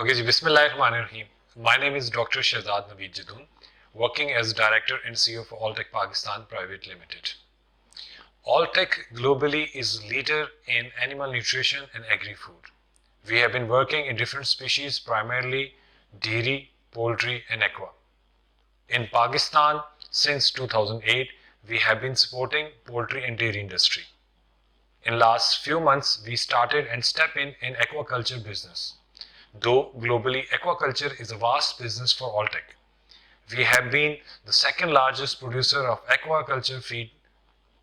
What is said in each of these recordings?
Okay, ji, Bismillahirrahmanirrahim. My name is Dr. Shahzad Naveed Jadoon, working as Director and CEO for Alltech Pakistan Private Limited. Alltech globally is leader in animal nutrition and agri-food. We have been working in different species, primarily dairy, poultry and aqua. In Pakistan, since 2008, we have been supporting poultry and dairy industry. In last few months, we started and stepped in aquaculture business. Though globally, aquaculture is a vast business for Alltech. We have been the second largest producer of aquaculture feed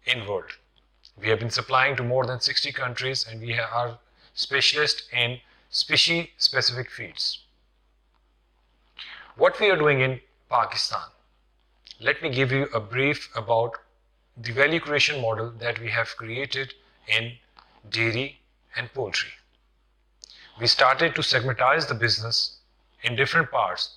in world. We have been supplying to more than 60 countries and we are specialists in species-specific feeds. What we are doing in Pakistan? Let me give you a brief about the value creation model that we have created in dairy and poultry. We started to segmentize the business in different parts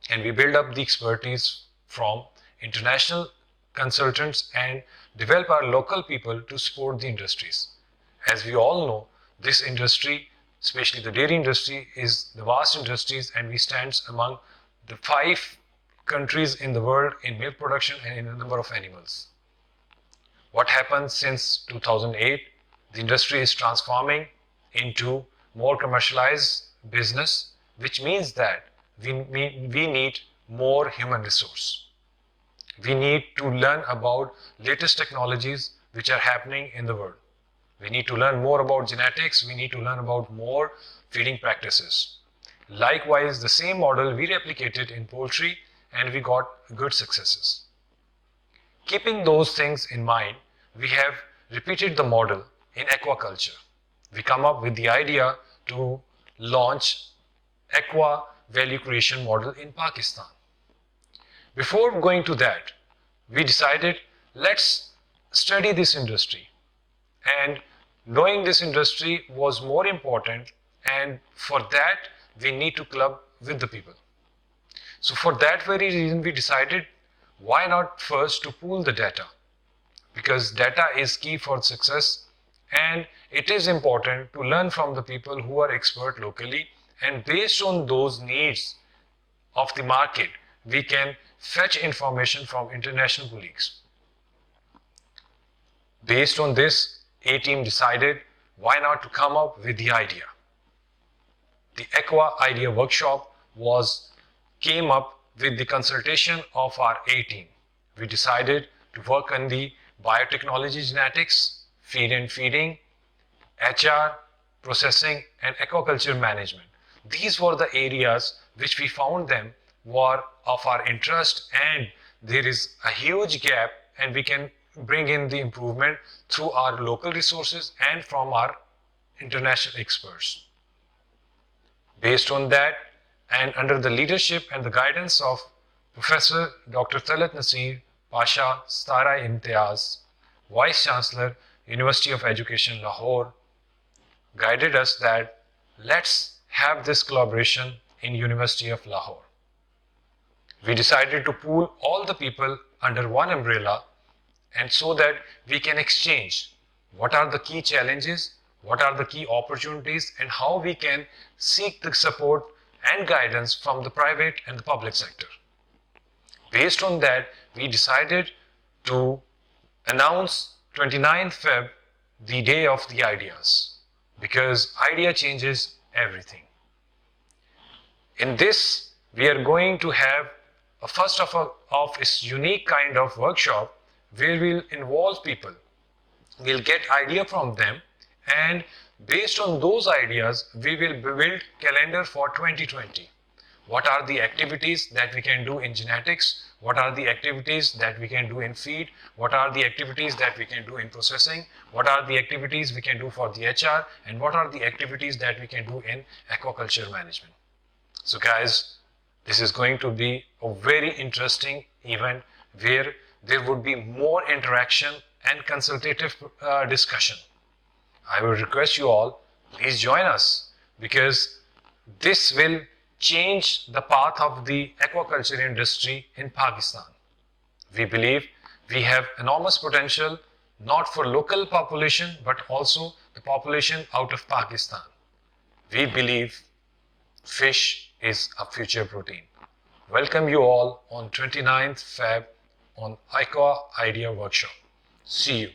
and we build up the expertise from international consultants and develop our local people to support the industries. As we all know, this industry, especially the dairy industry, is the vast industries and we stand among the 5 countries in the world in milk production and in the number of animals. What happened since 2008? The industry is transforming into more commercialized business, which means that we need more human resource. We need to learn about latest technologies which are happening in the world. We need to learn more about genetics. We need to learn about more feeding practices. Likewise, the same model we replicated in poultry and we got good successes. Keeping those things in mind, we have repeated the model in aquaculture. We come up with the idea to launch Aqua value creation model in Pakistan. Before going to that, we decided let's study this industry, and knowing this industry was more important, and for that we need to club with the people. So for that very reason we decided why not first to pool the data, because data is key for success and it is important to learn from the people who are expert locally, and based on those needs of the market we can fetch information from international colleagues. Based on this, A team decided why not to come up with the idea. The Aqua Idea Workshop came up with the consultation of our A team. We decided to work on the biotechnology, genetics, feed and feeding, HR, processing and aquaculture management. These were the areas which we found them were of our interest, and there is a huge gap and we can bring in the improvement through our local resources and from our international experts. Based on that, and under the leadership and the guidance of Professor Dr. Talat Nasir Pasha Stara Imtiaz, Vice Chancellor, University of Education, Lahore, guided us that let's have this collaboration in University of Lahore. We decided to pool all the people under one umbrella, and so that we can exchange what are the key challenges, what are the key opportunities, and how we can seek the support and guidance from the private and the public sector. Based on that, we decided to announce 29th Feb, the day of the ideas, because idea changes everything. In this, we are going to have a first of its unique kind of workshop where we'll involve people. We'll get idea from them, and based on those ideas, we will build calendar for 2020. What are the activities that we can do in genetics? What are the activities that we can do in feed? What are the activities that we can do in processing? What are the activities we can do for the HR? And what are the activities that we can do in aquaculture management? So guys, this is going to be a very interesting event where there would be more interaction and consultative discussion. I will request you all, please join us, because this will change the path of the aquaculture industry in Pakistan. We believe we have enormous potential, not for local population, but also the population out of Pakistan. We believe Fish is a future protein. Welcome you all on 29th Feb on Aqua Idea Workshop. See you.